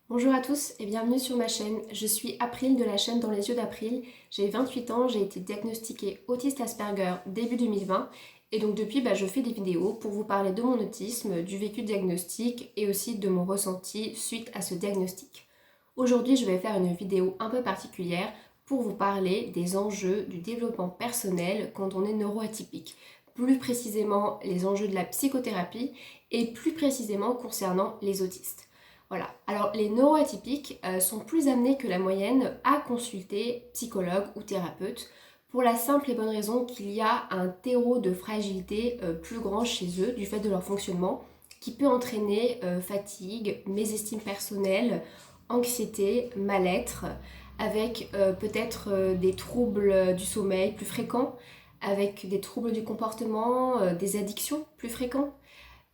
Bonjour à tous et bienvenue sur ma chaîne. Je suis April de la chaîne Dans les yeux d'April. J'ai 28 ans, j'ai été diagnostiquée autiste Asperger début 2020 et donc depuis je fais des vidéos pour vous parler de mon autisme, du vécu diagnostic et aussi de mon ressenti suite à ce diagnostic. Aujourd'hui je vais faire une vidéo un peu particulière pour vous parler des enjeux du développement personnel quand on est neuroatypique. Plus précisément les enjeux de la psychothérapie et plus précisément concernant les autistes. Voilà. Alors les neuroatypiques sont plus amenés que la moyenne à consulter psychologue ou thérapeute pour la simple et bonne raison qu'il y a un terreau de fragilité plus grand chez eux du fait de leur fonctionnement qui peut entraîner fatigue, mésestime personnelle, anxiété, mal-être, avec peut-être des troubles du sommeil plus fréquents, avec des troubles du comportement, des addictions plus fréquents.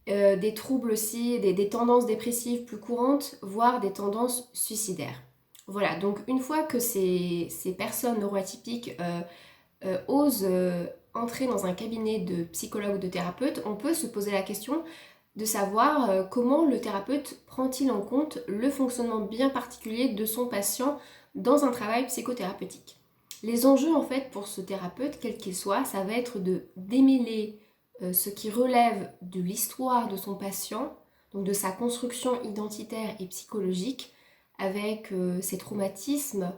Des troubles aussi, des tendances dépressives plus courantes, voire des tendances suicidaires. Voilà, donc une fois que ces personnes neuroatypiques osent entrer dans un cabinet de psychologue ou de thérapeute, on peut se poser la question de savoir comment le thérapeute prend-il en compte le fonctionnement bien particulier de son patient dans un travail psychothérapeutique. Les enjeux en fait pour ce thérapeute, quel qu'il soit, ça va être de démêler ce qui relève de l'histoire de son patient, donc de sa construction identitaire et psychologique, avec ses traumatismes,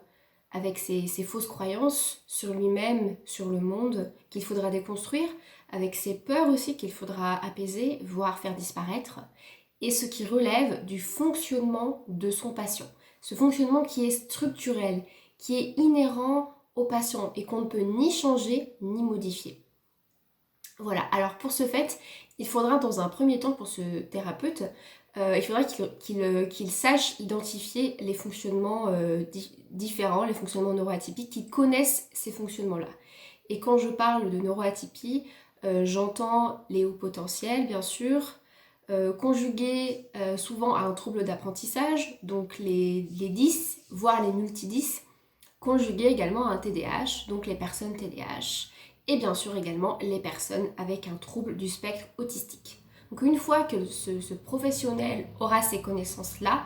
avec ses fausses croyances sur lui-même, sur le monde, qu'il faudra déconstruire, avec ses peurs aussi qu'il faudra apaiser, voire faire disparaître, et ce qui relève du fonctionnement de son patient. Ce fonctionnement qui est structurel, qui est inhérent au patient et qu'on ne peut ni changer ni modifier. Voilà, alors pour ce fait, il faudra dans un premier temps pour ce thérapeute, il faudra qu'il sache identifier les fonctionnements différents, les fonctionnements neuroatypiques, qu'il connaisse ces fonctionnements-là. Et quand je parle de neuroatypie, j'entends les hauts potentiels, bien sûr, conjugués souvent à un trouble d'apprentissage, donc les 10, voire les multi-10, conjugués également à un TDAH, donc les personnes TDAH, et bien sûr également les personnes avec un trouble du spectre autistique. Donc une fois que ce professionnel aura ces connaissances-là,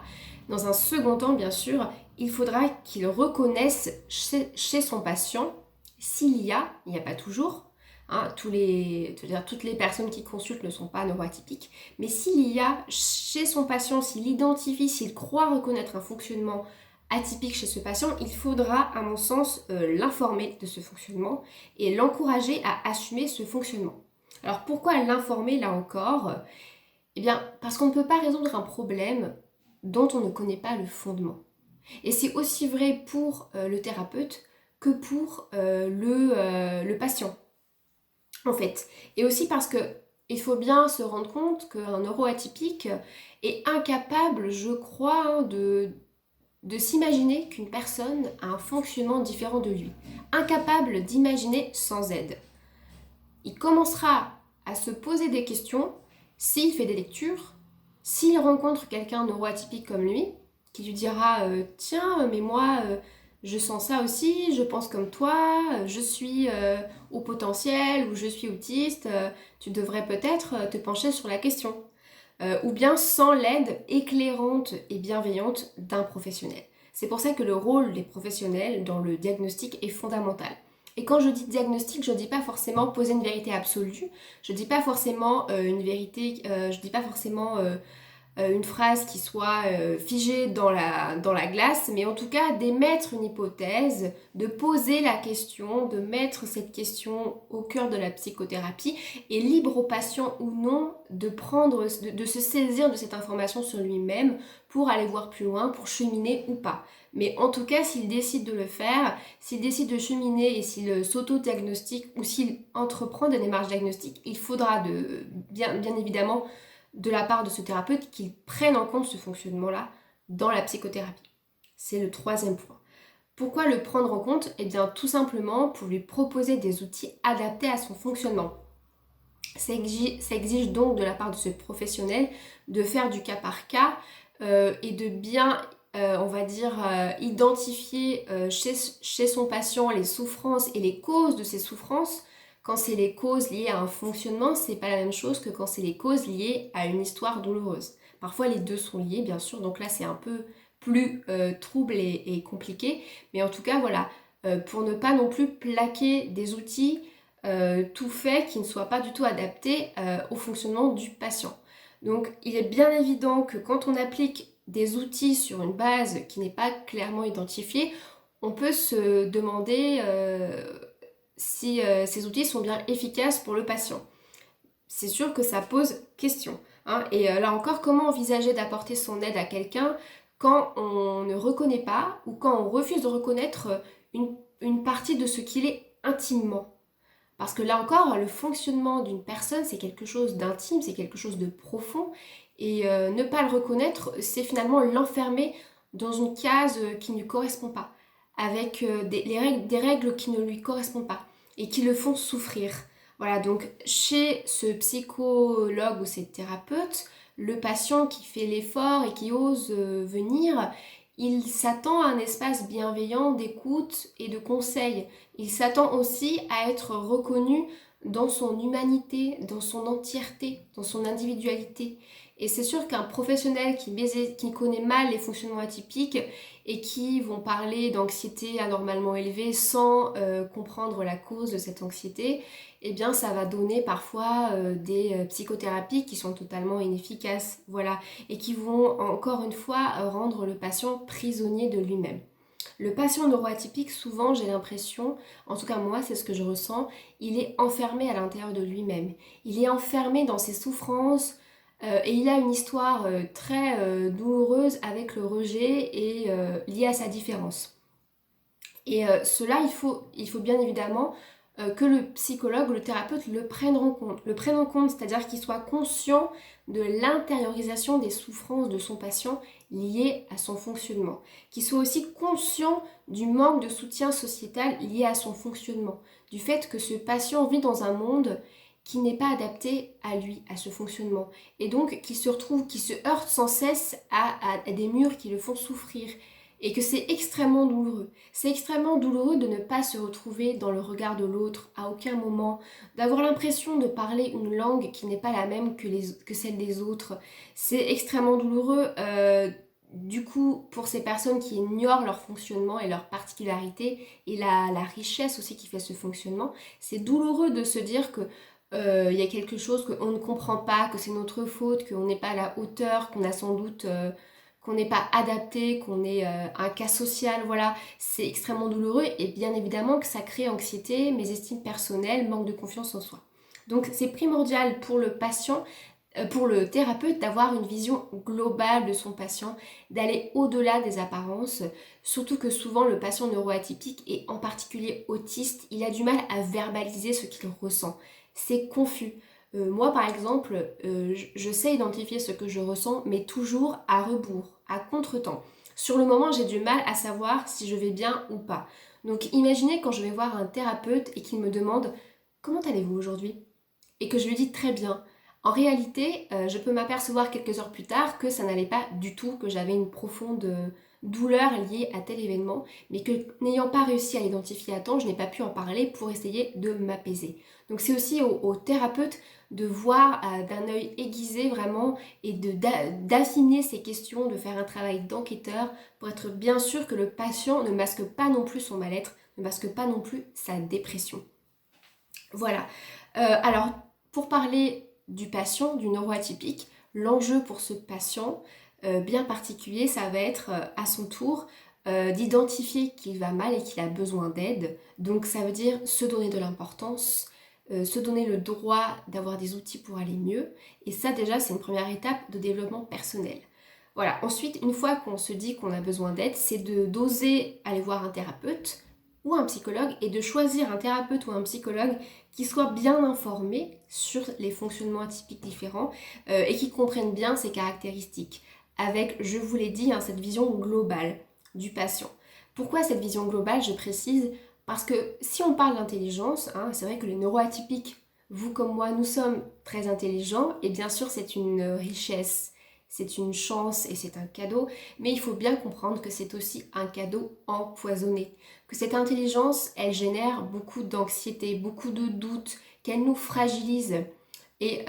dans un second temps, bien sûr, il faudra qu'il reconnaisse chez son patient s'il y a, il n'y a pas toujours, hein, toutes les personnes qui consultent ne sont pas neuroatypiques, mais s'il y a chez son patient, s'il identifie, s'il croit reconnaître un fonctionnement atypique chez ce patient, il faudra, à mon sens, l'informer de ce fonctionnement et l'encourager à assumer ce fonctionnement. Alors pourquoi l'informer là encore? Eh bien, parce qu'on ne peut pas résoudre un problème dont on ne connaît pas le fondement. Et c'est aussi vrai pour le thérapeute que pour le patient, en fait. Et aussi parce que il faut bien se rendre compte qu'un neuroatypique est incapable, je crois, de s'imaginer qu'une personne a un fonctionnement différent de lui. Incapable d'imaginer sans aide. Il commencera à se poser des questions s'il fait des lectures, s'il rencontre quelqu'un neuroatypique comme lui, qui lui dira tiens, mais moi, je sens ça aussi, je pense comme toi, je suis au potentiel ou je suis autiste, tu devrais peut-être te pencher sur la question. Ou bien sans l'aide éclairante et bienveillante d'un professionnel. C'est pour ça que le rôle des professionnels dans le diagnostic est fondamental. Et quand je dis diagnostic, je ne dis pas forcément poser une vérité absolue, je ne dis pas forcément une vérité, je ne dis pas forcément une phrase qui soit figée dans la glace, mais en tout cas d'émettre une hypothèse, de poser la question, de mettre cette question au cœur de la psychothérapie et libre au patient ou non de de se saisir de cette information sur lui-même pour aller voir plus loin, pour cheminer ou pas. Mais en tout cas, s'il décide de le faire, s'il décide de cheminer et s'il s'auto-diagnostique ou s'il entreprend des démarches diagnostiques, il faudra bien évidemment de la part de ce thérapeute qu'il prenne en compte ce fonctionnement-là dans la psychothérapie. C'est le troisième point. Pourquoi le prendre en compte? Eh bien tout simplement pour lui proposer des outils adaptés à son fonctionnement. Ça exige donc de la part de ce professionnel de faire du cas par cas et de bien, on va dire, identifier chez son patient les souffrances et les causes de ces souffrances. Quand c'est les causes liées à un fonctionnement, c'est pas la même chose que quand c'est les causes liées à une histoire douloureuse. Parfois les deux sont liés, bien sûr, donc là c'est un peu plus trouble et compliqué. Mais en tout cas, voilà, pour ne pas non plus plaquer des outils tout faits qui ne soient pas du tout adaptés au fonctionnement du patient. Donc, il est bien évident que quand on applique des outils sur une base qui n'est pas clairement identifiée, on peut se demander si ces outils sont bien efficaces pour le patient. C'est sûr que ça pose question, hein. Et là encore, comment envisager d'apporter son aide à quelqu'un quand on ne reconnaît pas ou quand on refuse de reconnaître une partie de ce qu'il est intimement? Parce que là encore, le fonctionnement d'une personne, c'est quelque chose d'intime, c'est quelque chose de profond. Et ne pas le reconnaître, c'est finalement l'enfermer dans une case qui ne lui correspond pas, avec des règles qui ne lui correspondent pas et qui le font souffrir. Voilà, donc chez ce psychologue ou ce thérapeute, le patient qui fait l'effort et qui ose venir, il s'attend à un espace bienveillant d'écoute et de conseil. Il s'attend aussi à être reconnu dans son humanité, dans son entièreté, dans son individualité. Et c'est sûr qu'un professionnel qui connaît mal les fonctionnements atypiques et qui vont parler d'anxiété anormalement élevée sans comprendre la cause de cette anxiété, eh bien ça va donner parfois des psychothérapies qui sont totalement inefficaces, voilà, et qui vont encore une fois rendre le patient prisonnier de lui-même. Le patient neuroatypique, souvent j'ai l'impression, en tout cas moi c'est ce que je ressens, il est enfermé à l'intérieur de lui-même. Il est enfermé dans ses souffrances et il a une histoire très douloureuse avec le rejet et liée à sa différence. Et cela, il faut bien évidemment que le psychologue ou le thérapeute le prenne en compte, c'est-à-dire qu'il soit conscient de l'intériorisation des souffrances de son patient liées à son fonctionnement, qu'il soit aussi conscient du manque de soutien sociétal lié à son fonctionnement, du fait que ce patient vit dans un monde qui n'est pas adapté à lui, à ce fonctionnement, et donc qui se heurte sans cesse à des murs qui le font souffrir, et que c'est extrêmement douloureux. C'est extrêmement douloureux de ne pas se retrouver dans le regard de l'autre à aucun moment, d'avoir l'impression de parler une langue qui n'est pas la même que celle des autres. C'est extrêmement douloureux du coup pour ces personnes qui ignorent leur fonctionnement et leur particularité et la richesse aussi qui fait ce fonctionnement. C'est douloureux de se dire que y a quelque chose qu'on ne comprend pas, que c'est notre faute, qu'on n'est pas à la hauteur, qu'on a sans doute qu'on n'est pas adapté, qu'on est un cas social, voilà, c'est extrêmement douloureux et bien évidemment que ça crée anxiété, mésestime personnelle, manque de confiance en soi. Donc c'est primordial pour le patient, pour le thérapeute d'avoir une vision globale de son patient, d'aller au-delà des apparences, surtout que souvent le patient neuroatypique et en particulier autiste, il a du mal à verbaliser ce qu'il ressent. C'est confus. Moi par exemple, je sais identifier ce que je ressens, mais toujours à rebours, à contre-temps. Sur le moment, j'ai du mal à savoir si je vais bien ou pas. Donc imaginez quand je vais voir un thérapeute et qu'il me demande comment allez-vous aujourd'hui? Et que je lui dis très bien. En réalité, je peux m'apercevoir quelques heures plus tard que ça n'allait pas du tout, que j'avais une profonde douleur liée à tel événement, mais que n'ayant pas réussi à l'identifier à temps, je n'ai pas pu en parler pour essayer de m'apaiser. Donc c'est aussi au thérapeute de voir d'un œil aiguisé vraiment et d'affiner ses questions, de faire un travail d'enquêteur pour être bien sûr que le patient ne masque pas non plus son mal-être, ne masque pas non plus sa dépression. Voilà. Alors, pour parler du patient, du neuroatypique, l'enjeu pour ce patient bien particulier, ça va être à son tour d'identifier qu'il va mal et qu'il a besoin d'aide. Donc ça veut dire se donner de l'importance, se donner le droit d'avoir des outils pour aller mieux. Et ça déjà, c'est une première étape de développement personnel. Voilà, ensuite, une fois qu'on se dit qu'on a besoin d'aide, c'est d'oser aller voir un thérapeute ou un psychologue et de choisir un thérapeute ou un psychologue qui soit bien informé sur les fonctionnements atypiques différents et qui comprenne bien ses caractéristiques avec, je vous l'ai dit, cette vision globale du patient. Pourquoi cette vision globale? Je précise parce que si on parle d'intelligence, c'est vrai que les neuroatypiques, vous comme moi, nous sommes très intelligents et bien sûr c'est une richesse, c'est une chance et c'est un cadeau, mais il faut bien comprendre que c'est aussi un cadeau empoisonné, que cette intelligence, elle génère beaucoup d'anxiété, beaucoup de doutes, qu'elle nous fragilise, Et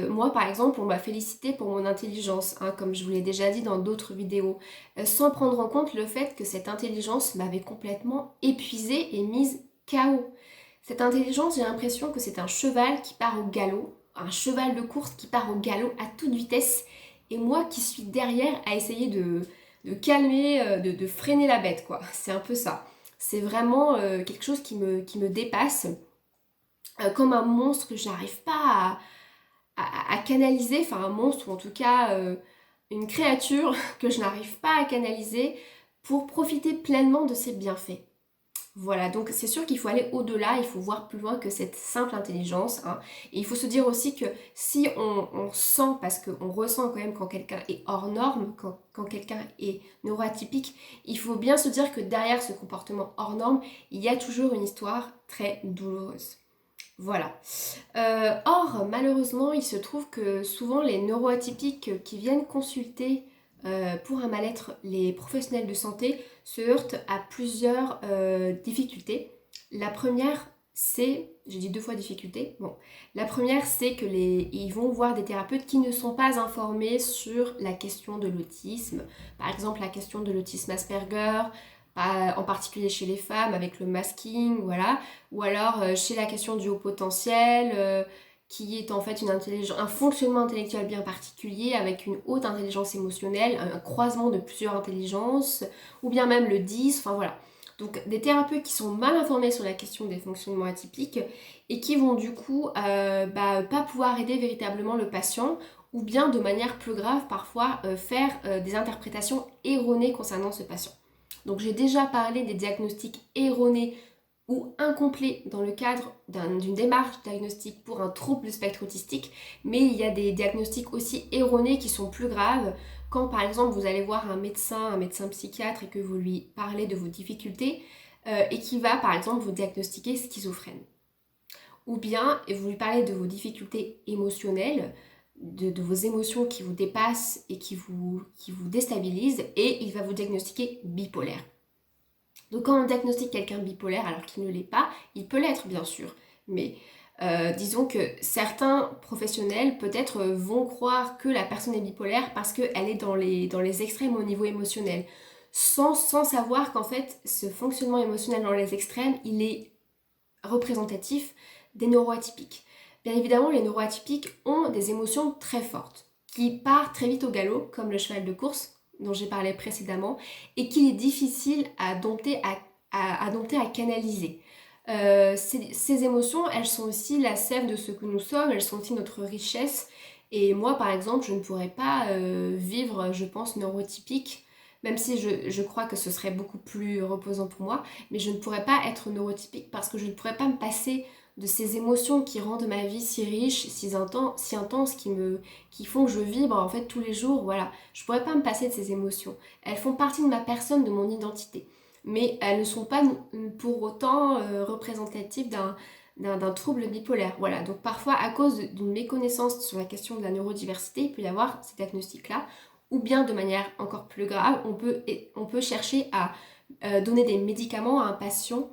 moi, par exemple, on m'a félicité pour mon intelligence, hein, comme je vous l'ai déjà dit dans d'autres vidéos, sans prendre en compte le fait que cette intelligence m'avait complètement épuisée et mise KO. Cette intelligence, j'ai l'impression que c'est un cheval qui part au galop, un cheval de course qui part au galop à toute vitesse, et moi qui suis derrière à essayer de calmer, de freiner la bête, quoi. C'est un peu ça. C'est vraiment quelque chose qui me dépasse, comme un monstre que je n'arrive pas à canaliser, enfin un monstre ou en tout cas une créature que je n'arrive pas à canaliser pour profiter pleinement de ses bienfaits. Voilà, donc c'est sûr qu'il faut aller au-delà, il faut voir plus loin que cette simple intelligence, hein. Et il faut se dire aussi que si on sent, parce qu'on ressent quand même quand quelqu'un est hors norme, quand quelqu'un est neuroatypique, il faut bien se dire que derrière ce comportement hors norme, il y a toujours une histoire très douloureuse. Voilà. Or, malheureusement, il se trouve que souvent les neuroatypiques qui viennent consulter pour un mal-être les professionnels de santé se heurtent à plusieurs difficultés. La première, c'est, j'ai dit deux fois difficulté, bon, la première c'est que ils vont voir des thérapeutes qui ne sont pas informés sur la question de l'autisme, par exemple la question de l'autisme Asperger, en particulier chez les femmes avec le masking, voilà, ou alors chez la question du haut potentiel, qui est en fait un fonctionnement intellectuel bien particulier avec une haute intelligence émotionnelle, un croisement de plusieurs intelligences, ou bien même le 10, enfin voilà. Donc des thérapeutes qui sont mal informés sur la question des fonctionnements atypiques et qui vont du coup pas pouvoir aider véritablement le patient ou bien de manière plus grave parfois faire des interprétations erronées concernant ce patient. Donc j'ai déjà parlé des diagnostics erronés ou incomplets dans le cadre d'une démarche diagnostique pour un trouble du spectre autistique, mais il y a des diagnostics aussi erronés qui sont plus graves quand par exemple vous allez voir un médecin psychiatre et que vous lui parlez de vos difficultés et qui va par exemple vous diagnostiquer schizophrène. Ou bien vous lui parlez de vos difficultés émotionnelles, de vos émotions qui vous dépassent et qui vous déstabilisent, et il va vous diagnostiquer bipolaire. Donc quand on diagnostique quelqu'un bipolaire alors qu'il ne l'est pas, il peut l'être bien sûr, mais disons que certains professionnels peut-être vont croire que la personne est bipolaire parce qu'elle est dans les extrêmes au niveau émotionnel, sans savoir qu'en fait ce fonctionnement émotionnel dans les extrêmes, il est représentatif des neuroatypiques. Bien évidemment, les neuroatypiques ont des émotions très fortes, qui partent très vite au galop, comme le cheval de course dont j'ai parlé précédemment, et qu'il est difficile à dompter, à canaliser. Ces émotions, elles sont aussi la sève de ce que nous sommes, elles sont aussi notre richesse. Et moi, par exemple, je ne pourrais pas vivre, je pense, neurotypique, même si je crois que ce serait beaucoup plus reposant pour moi, mais je ne pourrais pas être neurotypique parce que je ne pourrais pas me passer de ces émotions qui rendent ma vie si riche, si intense, qui font que je vibre en fait tous les jours. Voilà, je pourrais pas me passer de ces émotions. Elles font partie de ma personne, de mon identité, mais elles ne sont pas pour autant représentatives d'un trouble bipolaire. Voilà, donc parfois à cause d'une méconnaissance sur la question de la neurodiversité, il peut y avoir ces diagnostics-là, ou bien de manière encore plus grave, on peut chercher à donner des médicaments à un patient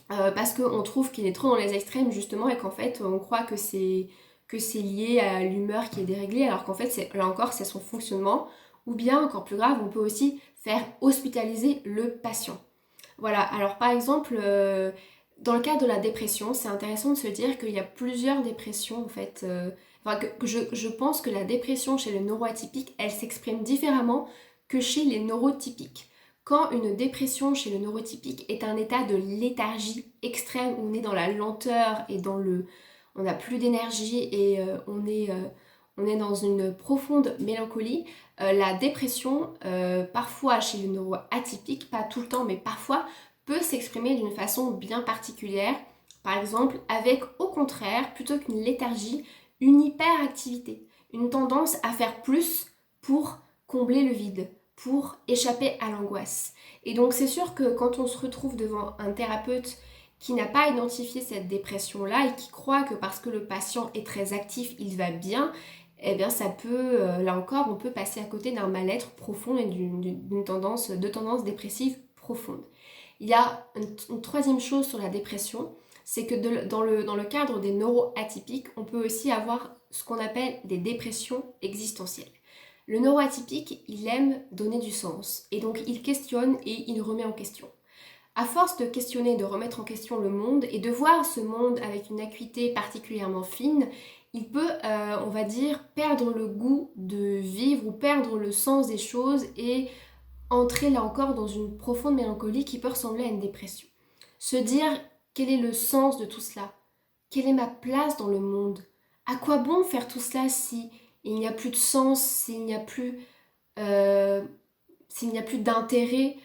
parce qu'on trouve qu'il est trop dans les extrêmes justement et qu'en fait on croit que c'est lié à l'humeur qui est déréglée alors qu'en fait là encore c'est son fonctionnement, ou bien encore plus grave on peut aussi faire hospitaliser le patient. Voilà, alors par exemple dans le cas de la dépression, c'est intéressant de se dire qu'il y a plusieurs dépressions en fait, que je pense que la dépression chez le neuroatypique elle s'exprime différemment que chez les neurotypiques. Quand une dépression chez le neurotypique est un état de léthargie extrême où on est dans la lenteur et on n'a plus d'énergie et on est dans une profonde mélancolie, la dépression, parfois chez le neuroatypique, pas tout le temps mais parfois, peut s'exprimer d'une façon bien particulière. Par exemple, avec au contraire, plutôt qu'une léthargie, une hyperactivité, une tendance à faire plus pour combler le vide, pour échapper à l'angoisse. Et donc c'est sûr que quand on se retrouve devant un thérapeute qui n'a pas identifié cette dépression-là et qui croit que parce que le patient est très actif, il va bien, eh bien ça peut, là encore, on peut passer à côté d'un mal-être profond et de tendance dépressive profonde. Il y a une troisième chose sur la dépression, c'est que dans le cadre des neuroatypiques, on peut aussi avoir ce qu'on appelle des dépressions existentielles. Le neuroatypique, il aime donner du sens, et donc il questionne et il remet en question. À force de questionner, de remettre en question le monde et de voir ce monde avec une acuité particulièrement fine, il peut, on va dire, perdre le goût de vivre ou perdre le sens des choses et entrer là encore dans une profonde mélancolie qui peut ressembler à une dépression. Se dire quel est le sens de tout cela? Quelle est ma place dans le monde? À quoi bon faire tout cela si il n'y a plus de sens, euh, s'il n'y a plus d'intérêt?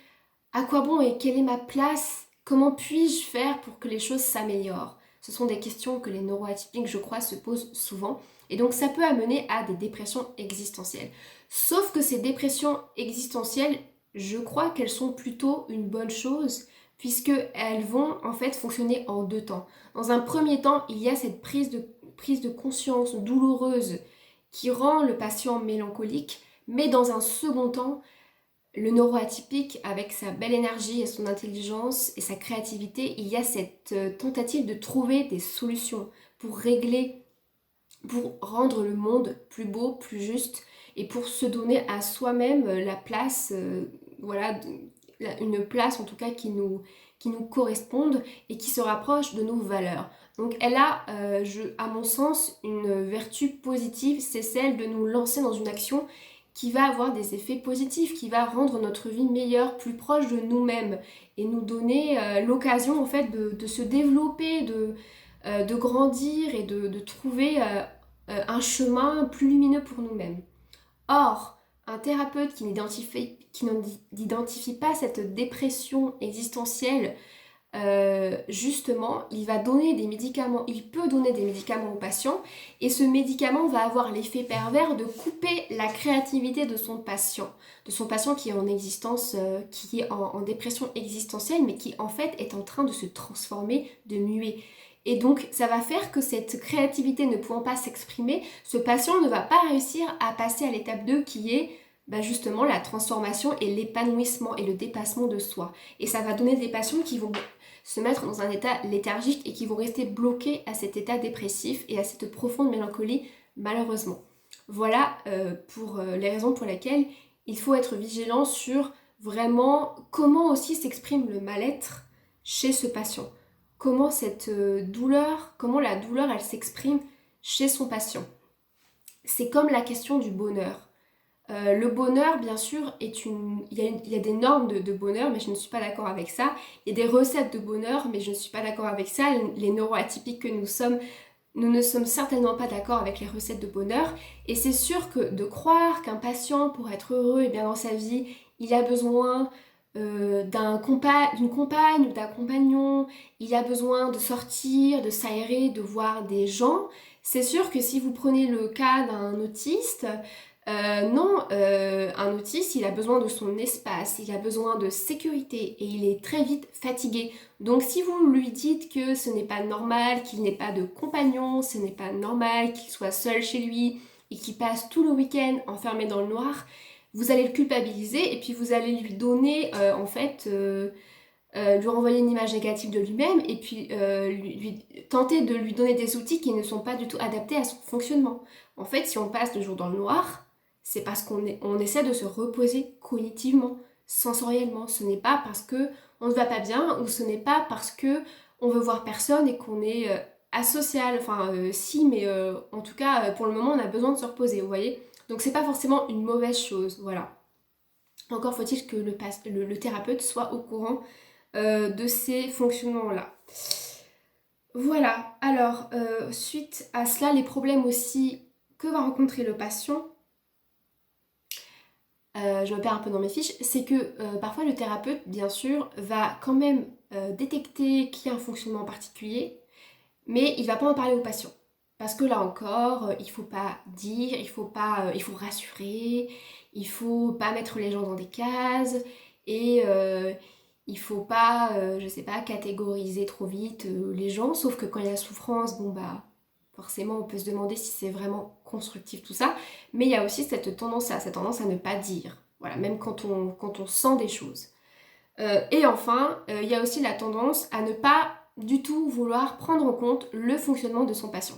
À quoi bon et quelle est ma place? Comment puis-je faire pour que les choses s'améliorent? Ce sont des questions que les neuroatypiques, je crois, se posent souvent. Et donc ça peut amener à des dépressions existentielles. Sauf que ces dépressions existentielles, je crois qu'elles sont plutôt une bonne chose, puisqu'elles vont en fait fonctionner en deux temps. Dans un premier temps, il y a cette prise de conscience douloureuse qui rend le patient mélancolique, mais dans un second temps, le neuroatypique, avec sa belle énergie et son intelligence et sa créativité, il y a cette tentative de trouver des solutions pour régler, pour rendre le monde plus beau, plus juste et pour se donner à soi-même la place, voilà, une place en tout cas qui nous corresponde et qui se rapproche de nos valeurs. Donc elle a, à mon sens, une vertu positive, c'est celle de nous lancer dans une action qui va avoir des effets positifs, qui va rendre notre vie meilleure, plus proche de nous-mêmes et nous donner l'occasion en fait de se développer, de grandir et de trouver un chemin plus lumineux pour nous-mêmes. Or, un thérapeute qui n'identifie pas cette dépression existentielle, justement, il va donner des médicaments, il peut donner des médicaments aux patients et ce médicament va avoir l'effet pervers de couper la créativité de son patient qui est en existence, qui est en dépression existentielle, mais qui en fait est en train de se transformer, de muer. Et donc ça va faire que cette créativité ne pouvant pas s'exprimer, ce patient ne va pas réussir à passer à l'étape 2 qui est justement la transformation et l'épanouissement et le dépassement de soi. Et ça va donner des patients qui vont se mettre dans un état léthargique et qui vont rester bloqués à cet état dépressif et à cette profonde mélancolie, malheureusement. Voilà pour les raisons pour lesquelles il faut être vigilant sur vraiment comment aussi s'exprime le mal-être chez ce patient. Comment comment la douleur, elle s'exprime chez son patient. C'est comme la question du bonheur. Le bonheur, bien sûr, il y a des normes de bonheur, mais je ne suis pas d'accord avec ça. Il y a des recettes de bonheur, mais je ne suis pas d'accord avec ça. Les neuroatypiques que nous sommes, nous ne sommes certainement pas d'accord avec les recettes de bonheur. Et c'est sûr que de croire qu'un patient, pour être heureux et bien dans sa vie, il a besoin d'une compagne ou d'un compagnon, il a besoin de sortir, de s'aérer, de voir des gens. C'est sûr que si vous prenez le cas d'un autiste, non, un autiste, il a besoin de son espace, il a besoin de sécurité et il est très vite fatigué. Donc si vous lui dites que ce n'est pas normal, qu'il n'ait pas de compagnon, ce n'est pas normal qu'il soit seul chez lui et qu'il passe tout le week-end enfermé dans le noir, vous allez le culpabiliser et puis vous allez lui donner, lui renvoyer une image négative de lui-même et puis tenter de lui donner des outils qui ne sont pas du tout adaptés à son fonctionnement. En fait, si on passe 2 jours dans le noir, c'est parce qu'on essaie de se reposer cognitivement, sensoriellement. Ce n'est pas parce qu'on ne va pas bien ou ce n'est pas parce qu'on veut voir personne et qu'on est asocial. Enfin, si, mais en tout cas, pour le moment, on a besoin de se reposer, vous voyez. Donc, c'est pas forcément une mauvaise chose, voilà. Encore faut-il que le thérapeute soit au courant de ces fonctionnements-là. Voilà, alors, suite à cela, les problèmes aussi que va rencontrer le patient, je me perds un peu dans mes fiches, c'est que parfois le thérapeute, bien sûr, va quand même détecter qu'il y a un fonctionnement particulier, mais il va pas en parler au patient. Parce que là encore, il faut pas dire, il faut rassurer, il faut pas mettre les gens dans des cases, et il faut pas, je sais pas, catégoriser trop vite les gens, sauf que quand il y a souffrance, bon bah, forcément on peut se demander si c'est vraiment constructif tout ça, mais il y a aussi cette tendance à ne pas dire, voilà, même quand on sent des choses. Et enfin, il y a aussi la tendance à ne pas du tout vouloir prendre en compte le fonctionnement de son patient.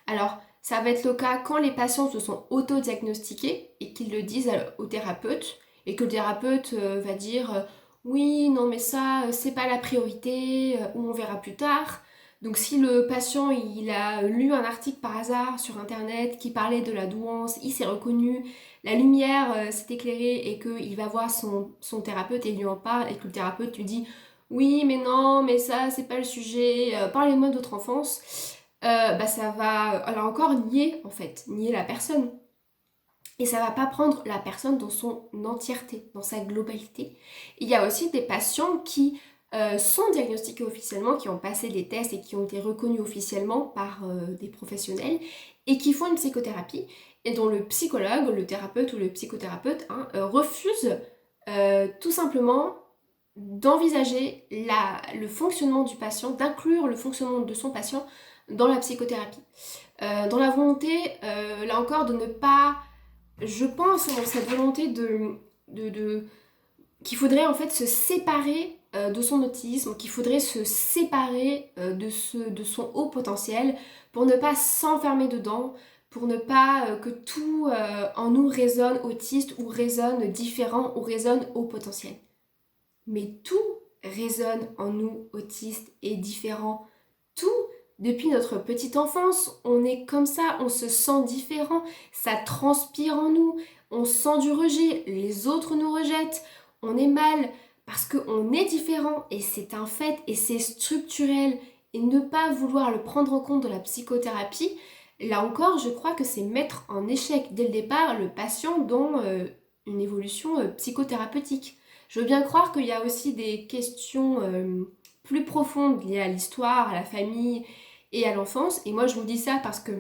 Alors, ça va être le cas quand les patients se sont auto-diagnostiqués et qu'ils le disent au thérapeute et que le thérapeute va dire oui, non mais ça, c'est pas la priorité, ou on verra plus tard. Donc si le patient il a lu un article par hasard sur internet qui parlait de la douance, il s'est reconnu, la lumière s'est éclairée et qu'il va voir son thérapeute et il lui en parle et que le thérapeute lui dit oui mais non mais ça c'est pas le sujet, parlez-moi de votre enfance, ça va là encore nier la personne. Et ça va pas prendre la personne dans son entièreté, dans sa globalité. Il y a aussi des patients qui sont diagnostiqués officiellement, qui ont passé des tests et qui ont été reconnus officiellement par des professionnels et qui font une psychothérapie et dont le psychologue, le thérapeute ou le psychothérapeute refuse tout simplement d'envisager le fonctionnement du patient, d'inclure le fonctionnement de son patient dans la psychothérapie. Dans la volonté, là encore, de ne pas... Je pense dans cette volonté qu'il faudrait en fait se séparer de son autisme, qu'il faudrait se séparer de son haut potentiel pour ne pas s'enfermer dedans, pour ne pas que tout en nous résonne autiste ou résonne différent ou résonne haut potentiel. Mais tout résonne en nous autistes et différents. Tout, depuis notre petite enfance, on est comme ça, on se sent différent, ça transpire en nous, on sent du rejet, les autres nous rejettent, on est mal parce qu'on est différent et c'est un fait et c'est structurel. Et ne pas vouloir le prendre en compte dans la psychothérapie, là encore, je crois que c'est mettre en échec dès le départ le patient dans une évolution psychothérapeutique. Je veux bien croire qu'il y a aussi des questions plus profondes liées à l'histoire, à la famille et à l'enfance. Et moi, je vous dis ça parce que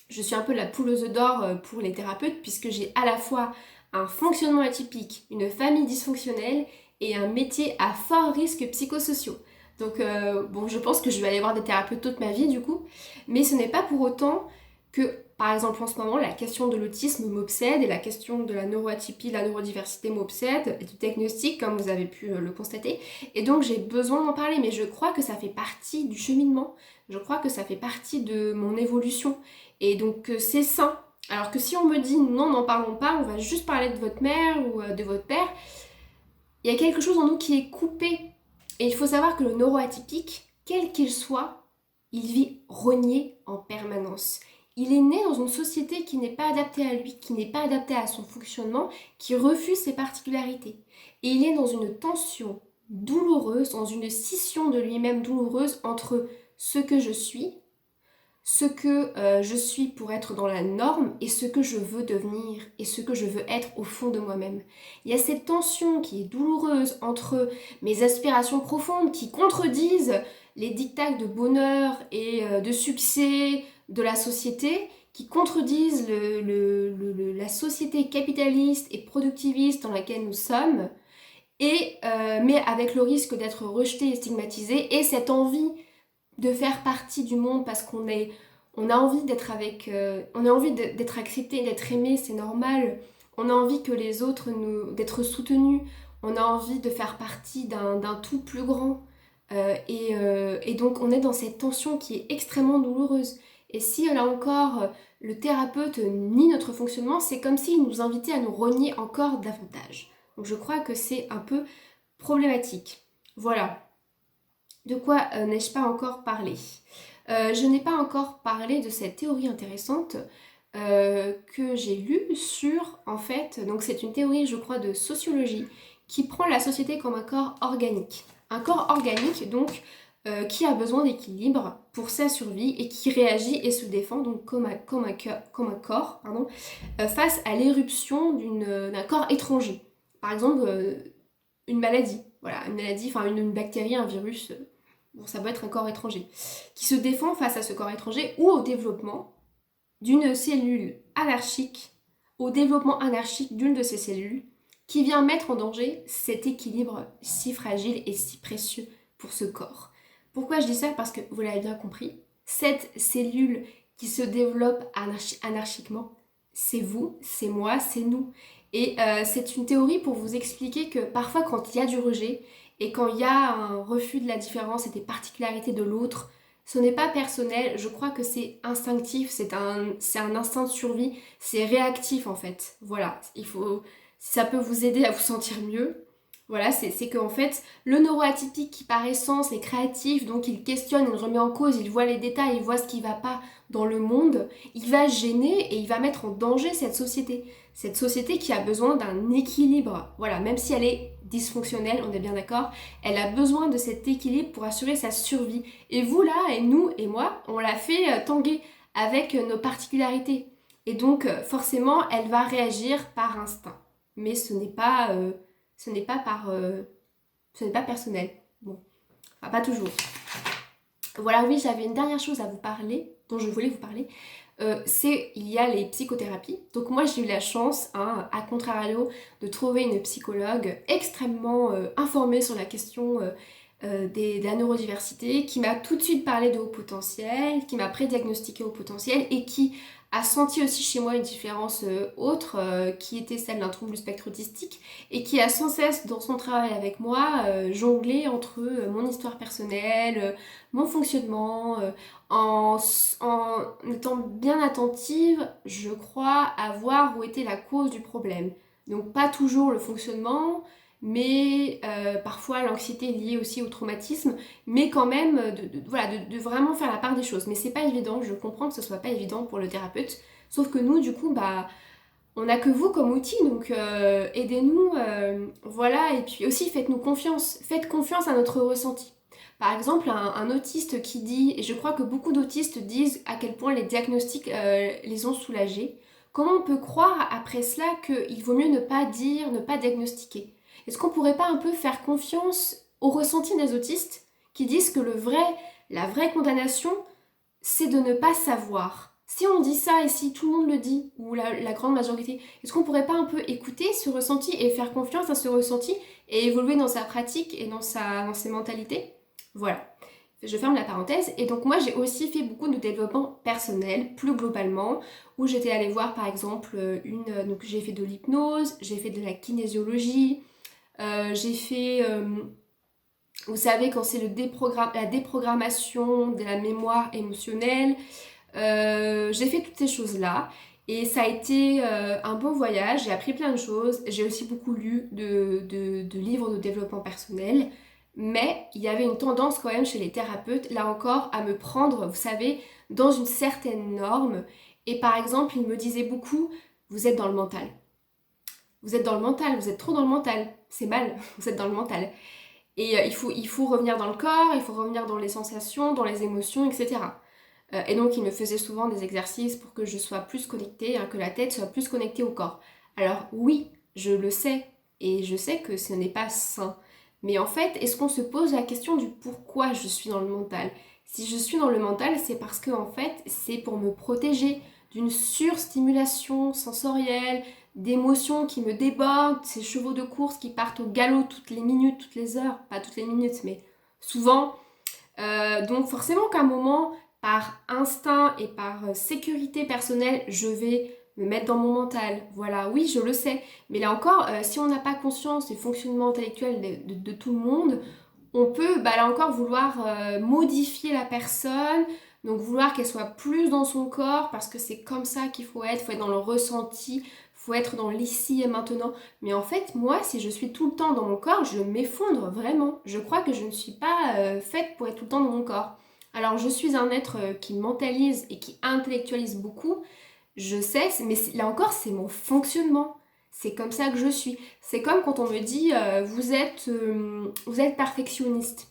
je suis un peu la poule aux œufs d'or pour les thérapeutes, puisque j'ai à la fois un fonctionnement atypique, une famille dysfonctionnelle et un métier à fort risque psychosociaux. Donc je pense que je vais aller voir des thérapeutes toute ma vie du coup, mais ce n'est pas pour autant que, par exemple en ce moment, la question de l'autisme m'obsède et la question de la neuroatypie, de la neurodiversité m'obsède, et du diagnostic comme vous avez pu le constater, et donc j'ai besoin d'en parler, mais je crois que ça fait partie du cheminement, je crois que ça fait partie de mon évolution, et donc c'est sain. Alors que si on me dit non, n'en parlons pas, on va juste parler de votre mère ou de votre père, il y a quelque chose en nous qui est coupé. Et il faut savoir que le neuroatypique, quel qu'il soit, il vit rogné en permanence. Il est né dans une société qui n'est pas adaptée à lui, qui n'est pas adaptée à son fonctionnement, qui refuse ses particularités. Et il est dans une tension douloureuse, dans une scission de lui-même douloureuse entre ce que je suis, ce que je suis pour être dans la norme et ce que je veux devenir et ce que je veux être au fond de moi-même. Il y a cette tension qui est douloureuse entre mes aspirations profondes qui contredisent les dictats de bonheur et de succès de la société, qui contredisent la société capitaliste et productiviste dans laquelle nous sommes, mais avec le risque d'être rejeté et stigmatisé, et cette envie de faire partie du monde parce on a envie d'être on a envie d'être accepté, d'être aimé, c'est normal. On a envie que les autres d'être soutenus. On a envie de faire partie d'un tout plus grand. Et donc on est dans cette tension qui est extrêmement douloureuse. Et si là encore le thérapeute nie notre fonctionnement, c'est comme s'il nous invitait à nous renier encore davantage. Donc je crois que c'est un peu problématique. Voilà. De quoi n'ai-je pas encore parlé ? Je n'ai pas encore parlé de cette théorie intéressante que j'ai lue sur, en fait, donc c'est une théorie, je crois, de sociologie qui prend la société comme un corps organique. Un corps organique, donc, qui a besoin d'équilibre pour sa survie et qui réagit et se défend, donc comme un corps, face à l'éruption d'un corps étranger. Par exemple, une maladie. Voilà, une maladie, enfin une bactérie, un virus, bon, ça peut être un corps étranger, qui se défend face à ce corps étranger ou au développement d'une cellule anarchique, au développement anarchique d'une de ces cellules, qui vient mettre en danger cet équilibre si fragile et si précieux pour ce corps. Pourquoi je dis ça ? Parce que, vous l'avez bien compris, cette cellule qui se développe anarchiquement, c'est vous, c'est moi, c'est nous. Et c'est une théorie pour vous expliquer que parfois quand il y a du rejet et quand il y a un refus de la différence et des particularités de l'autre, ce n'est pas personnel, je crois que c'est instinctif, c'est un instinct de survie, c'est réactif en fait. Voilà, si ça peut vous aider à vous sentir mieux, voilà, c'est qu'en fait, le neuroatypique qui par essence est créatif, donc il questionne, il remet en cause, il voit les détails, il voit ce qui ne va pas dans le monde, il va gêner et il va mettre en danger cette société. Cette société qui a besoin d'un équilibre. Voilà, même si elle est dysfonctionnelle, on est bien d'accord, elle a besoin de cet équilibre pour assurer sa survie. Et vous là, et nous, et moi, on l'a fait tanguer avec nos particularités. Et donc, forcément, elle va réagir par instinct. Mais ce n'est pas personnel. Bon, enfin, pas toujours. Voilà, oui, j'avais une dernière chose à vous parler, dont je voulais vous parler. Il y a les psychothérapies. Donc moi j'ai eu la chance, à contrario, de trouver une psychologue extrêmement informée sur la question de la neurodiversité, qui m'a tout de suite parlé de haut potentiel, qui m'a prédiagnostiqué haut potentiel et qui a senti aussi chez moi une différence autre, qui était celle d'un trouble du spectre autistique, et qui a sans cesse dans son travail avec moi jonglé entre mon histoire personnelle, mon fonctionnement, en étant bien attentive, je crois, à voir où était la cause du problème. Donc pas toujours le fonctionnement, mais parfois l'anxiété liée aussi au traumatisme, mais quand même de vraiment faire la part des choses. Mais c'est pas évident, je comprends que ce soit pas évident pour le thérapeute, sauf que nous du coup on n'a que vous comme outil, donc aidez-nous, voilà, et puis aussi faites-nous confiance, faites confiance à notre ressenti. Par exemple, un autiste qui dit, et je crois que beaucoup d'autistes disent à quel point les diagnostics les ont soulagés, comment on peut croire après cela qu'il vaut mieux ne pas dire, ne pas diagnostiquer? Est-ce qu'on pourrait pas un peu faire confiance au ressenti des autistes qui disent que la vraie condamnation, c'est de ne pas savoir? Si on dit ça et si tout le monde le dit, ou la grande majorité, est-ce qu'on pourrait pas un peu écouter ce ressenti et faire confiance à ce ressenti et évoluer dans sa pratique et dans ses mentalités? Voilà, je ferme la parenthèse. Et donc moi j'ai aussi fait beaucoup de développement personnel, plus globalement, où j'étais allée voir par exemple donc j'ai fait de l'hypnose, j'ai fait de la kinésiologie, j'ai fait, vous savez, quand c'est la déprogrammation de la mémoire émotionnelle, j'ai fait toutes ces choses-là. Et ça a été un bon voyage, j'ai appris plein de choses, j'ai aussi beaucoup lu de livres de développement personnel, mais il y avait une tendance quand même chez les thérapeutes, là encore, à me prendre, vous savez, dans une certaine norme. Et par exemple, ils me disaient beaucoup, vous êtes dans le mental. Vous êtes dans le mental, vous êtes trop dans le mental. C'est mal, vous êtes dans le mental. Et il faut revenir dans le corps, il faut revenir dans les sensations, dans les émotions, etc. Et donc, il me faisait souvent des exercices pour que je sois plus connectée, que la tête soit plus connectée au corps. Alors oui, je le sais, et je sais que ce n'est pas sain. Mais en fait, est-ce qu'on se pose la question du pourquoi je suis dans le mental? Si je suis dans le mental, c'est parce que en fait, c'est pour me protéger d'une surstimulation sensorielle, d'émotions qui me débordent, ces chevaux de course qui partent au galop toutes les minutes, toutes les heures, pas toutes les minutes, mais souvent. Donc forcément qu'à un moment, par instinct et par sécurité personnelle, je vais me mettre dans mon mental. Voilà, oui, je le sais. Mais là encore, si on n'a pas conscience du fonctionnement intellectuel de tout le monde, on peut, là encore, vouloir modifier la personne, donc vouloir qu'elle soit plus dans son corps, parce que c'est comme ça qu'il faut être dans le ressenti, faut être dans l'ici et maintenant. Mais en fait, moi, si je suis tout le temps dans mon corps, je m'effondre vraiment. Je crois que je ne suis pas faite pour être tout le temps dans mon corps. Alors, je suis un être qui mentalise et qui intellectualise beaucoup, je sais, mais là encore, c'est mon fonctionnement. C'est comme ça que je suis. C'est comme quand on me dit vous êtes perfectionniste.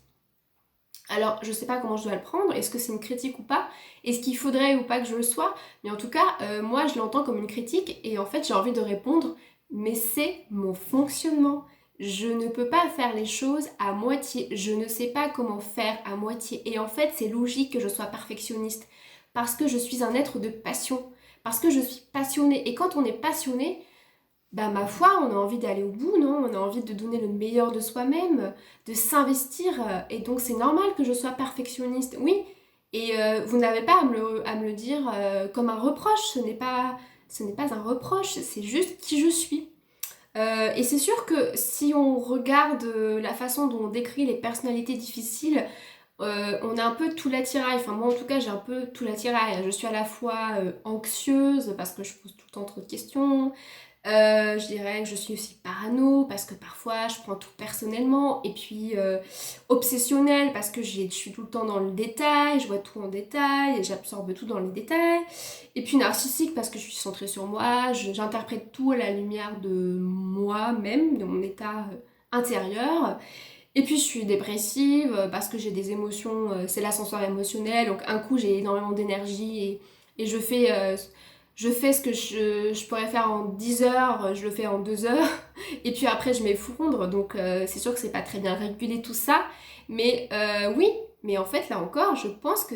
Alors, je sais pas comment je dois le prendre. Est-ce que c'est une critique ou pas? Est-ce qu'il faudrait ou pas que je le sois? Mais en tout cas, moi, je l'entends comme une critique et en fait, j'ai envie de répondre, mais c'est mon fonctionnement. Je ne peux pas faire les choses à moitié. Je ne sais pas comment faire à moitié. Et en fait, c'est logique que je sois perfectionniste parce que je suis un être de passion. Parce que je suis passionnée. Et quand on est passionné, ma foi, on a envie d'aller au bout, non? On a envie de donner le meilleur de soi-même, de s'investir. Et donc, c'est normal que je sois perfectionniste. Oui. Et vous n'avez pas à me le dire comme un reproche. Ce n'est pas un reproche. C'est juste qui je suis. Et c'est sûr que si on regarde la façon dont on décrit les personnalités difficiles, on a un peu tout l'attirail, enfin moi en tout cas j'ai un peu tout l'attirail. Je suis à la fois anxieuse parce que je pose tout le temps trop de questions, je dirais que je suis aussi parano parce que parfois je prends tout personnellement et puis obsessionnelle parce que je suis tout le temps dans le détail, je vois tout en détail et j'absorbe tout dans les détails. Et puis narcissique parce que je suis centrée sur moi, j'interprète tout à la lumière de moi-même, de mon état intérieur. Et puis je suis dépressive parce que j'ai des émotions, c'est l'ascenseur émotionnel, donc un coup j'ai énormément d'énergie et je fais ce que je pourrais faire en 10 heures, je le fais en 2 heures, et puis après je m'effondre, donc c'est sûr que c'est pas très bien régulé tout ça, mais oui, mais en fait là encore je pense que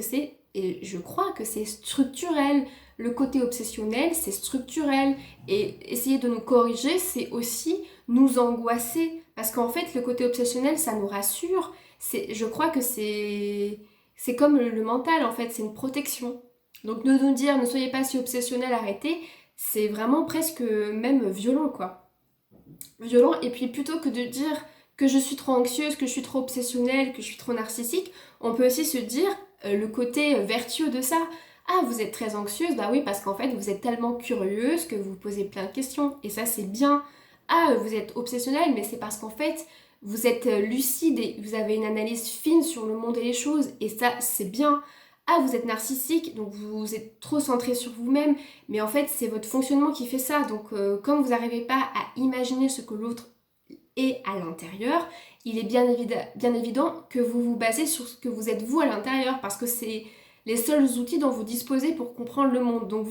et je crois que c'est structurel, le côté obsessionnel c'est structurel, et essayer de nous corriger c'est aussi nous angoisser. Parce qu'en fait, le côté obsessionnel, ça nous rassure. Je crois que c'est comme le mental, en fait, c'est une protection. Donc de nous dire ne soyez pas si obsessionnel, arrêtez, c'est vraiment presque même violent, quoi. Violent, et puis plutôt que de dire que je suis trop anxieuse, que je suis trop obsessionnelle, que je suis trop narcissique, on peut aussi se dire le côté vertueux de ça. Ah, vous êtes très anxieuse, bah oui, parce qu'en fait, vous êtes tellement curieuse que vous posez plein de questions, et ça, c'est bien. Ah, vous êtes obsessionnelle, mais c'est parce qu'en fait, vous êtes lucide et vous avez une analyse fine sur le monde et les choses, et ça, c'est bien. Ah, vous êtes narcissique, donc vous êtes trop centré sur vous-même, mais en fait, c'est votre fonctionnement qui fait ça. Donc, comme vous n'arrivez pas à imaginer ce que l'autre est à l'intérieur, il est bien évident que vous vous basez sur ce que vous êtes vous à l'intérieur, parce que c'est les seuls outils dont vous disposez pour comprendre le monde. Donc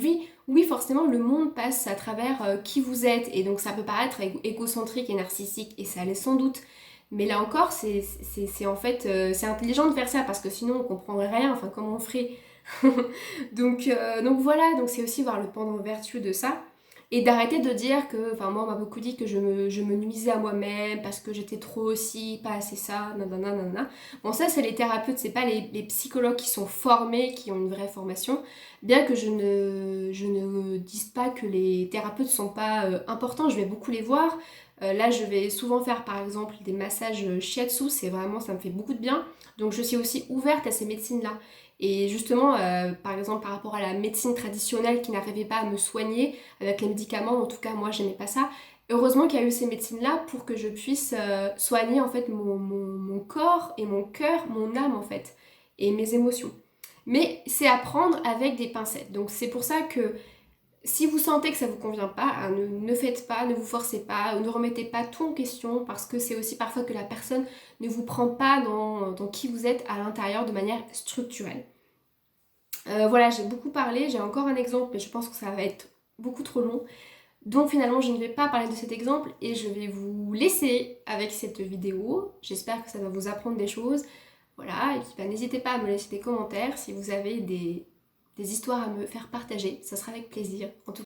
oui, forcément, le monde passe à travers qui vous êtes, et donc ça peut paraître égocentrique et narcissique, et ça l'est sans doute. Mais là encore, c'est en fait, c'est intelligent de faire ça, parce que sinon on comprendrait rien, enfin comment on ferait. Donc voilà, donc c'est aussi voir le pendant vertueux de ça. Et d'arrêter de dire que, enfin moi on m'a beaucoup dit que je me nuisais à moi-même parce que j'étais trop aussi, pas assez ça, nanana, nanana. Bon ça c'est les thérapeutes, c'est pas les psychologues qui sont formés, qui ont une vraie formation. Bien que je ne dise pas que les thérapeutes sont pas importants, je vais beaucoup les voir. Là je vais souvent faire par exemple des massages shiatsu, c'est vraiment, ça me fait beaucoup de bien. Donc je suis aussi ouverte à ces médecines-là. Et justement, par exemple, par rapport à la médecine traditionnelle qui n'arrivait pas à me soigner avec les médicaments, en tout cas, moi, j'aimais pas ça. Heureusement qu'il y a eu ces médecines-là pour que je puisse soigner en fait mon corps et mon cœur, mon âme en fait, et mes émotions. Mais c'est à prendre avec des pincettes. Donc c'est pour ça que si vous sentez que ça vous convient pas, hein, ne faites pas, ne vous forcez pas, ne remettez pas tout en question, parce que c'est aussi parfois que la personne ne vous prend pas dans qui vous êtes à l'intérieur de manière structurelle. Voilà, j'ai beaucoup parlé, j'ai encore un exemple, mais je pense que ça va être beaucoup trop long. Donc finalement, je ne vais pas parler de cet exemple et je vais vous laisser avec cette vidéo. J'espère que ça va vous apprendre des choses. Voilà, et puis bah, n'hésitez pas à me laisser des commentaires si vous avez des histoires à me faire partager. Ça sera avec plaisir. En tout